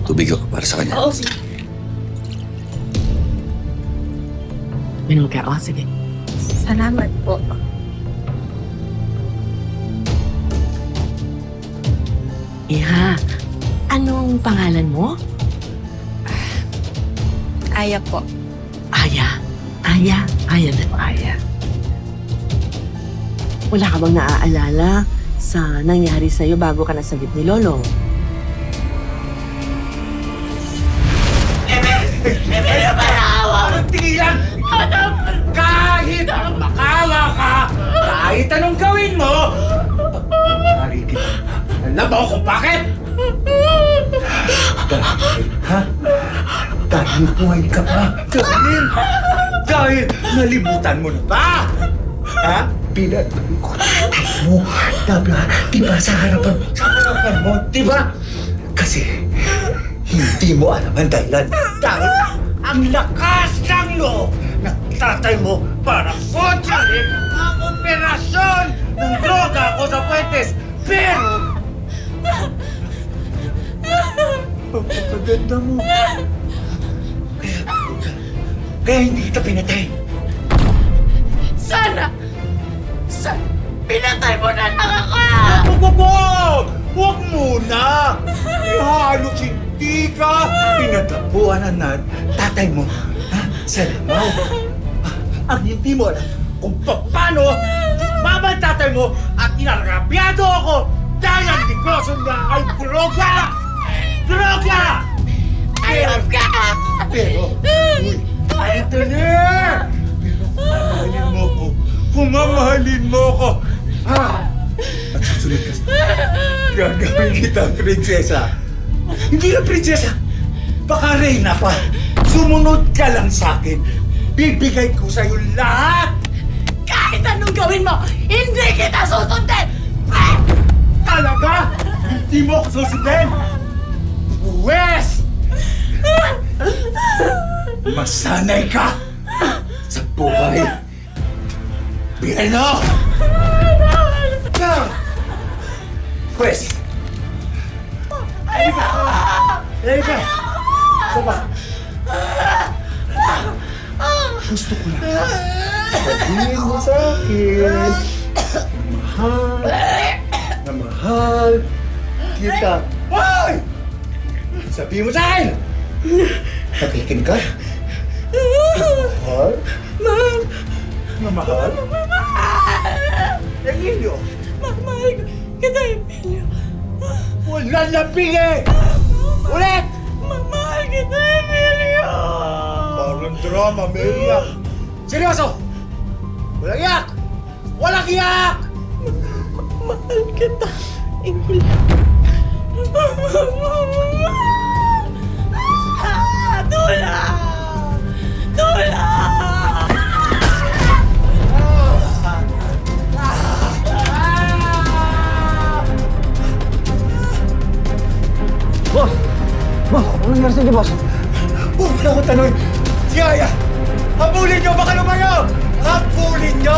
Tubig ako para sa kanya. Oo, sige. Minom ka. O, sige. Salamat po. Iha, anong pangalan mo? Aya po. Aya. Aya na Aya. Wala ka bang naaalala sa nangyari sa'yo bago ka nasagip ni Lolo? Tigilan! Kahit makawa ka, kahit anong gawin mo, maaari kita. Alam mo kung bakit? Dahil buhay ka pa. Dahil nalimutan mo na ba? Ha? Pinatulog mo. Diba sa harapan mo? Diba? Kasi hindi mo alam ang dahilan. Dahil ang lakas ng loob ng tatay mo para kontrahin ang operasyon ng droga ko sa Fuentes. Pero pagkaganda mo. Kaya hindi kita pinatay. Sana pinatay mo na lang ako! Huwag muna! Halos hindi ka pinatabuhan na tatay mo sa lamaw. Ang hindi mo alam kung paano mama tatay mo at inargabyado ako dahil ang negosyo niya ay droga! Droga! Ayos ka! Pero, ito na! Pero kung mamahalin mo ko, at susunod ka gagawin kitang prinsesa. Hindi na prinsesa, baka reyna pa. Sumunod ka lang sa akin. Bibigay ko sa'yo lahat. Kahit anong gawin mo, hindi kita susundin! Talaga? Hindi mo ako susundin? Wes! Masanay ka sa buhay. Bigano! Wes! Halika! Saba! Gusto ko lang sabihin mo sa akin na mahal kita. Hoy! Sabihin mo sa akin! Nakikin ka? Mahal? Na mahal? Emilio! Mahal kita, Emilio. Wala na pili! Ulit! Mahal kita, Emilio. Parang drama, may iyak. Seryoso! Walang iyak! Walang iyak! Mahal kita, Emilio. Tulong! Tulong! Boss! Boss! Ano nangyari sa'yo, boss? Huwag na ako tanong! Si Aya! Habulin niyo! Baka lumayo! Habulin niyo!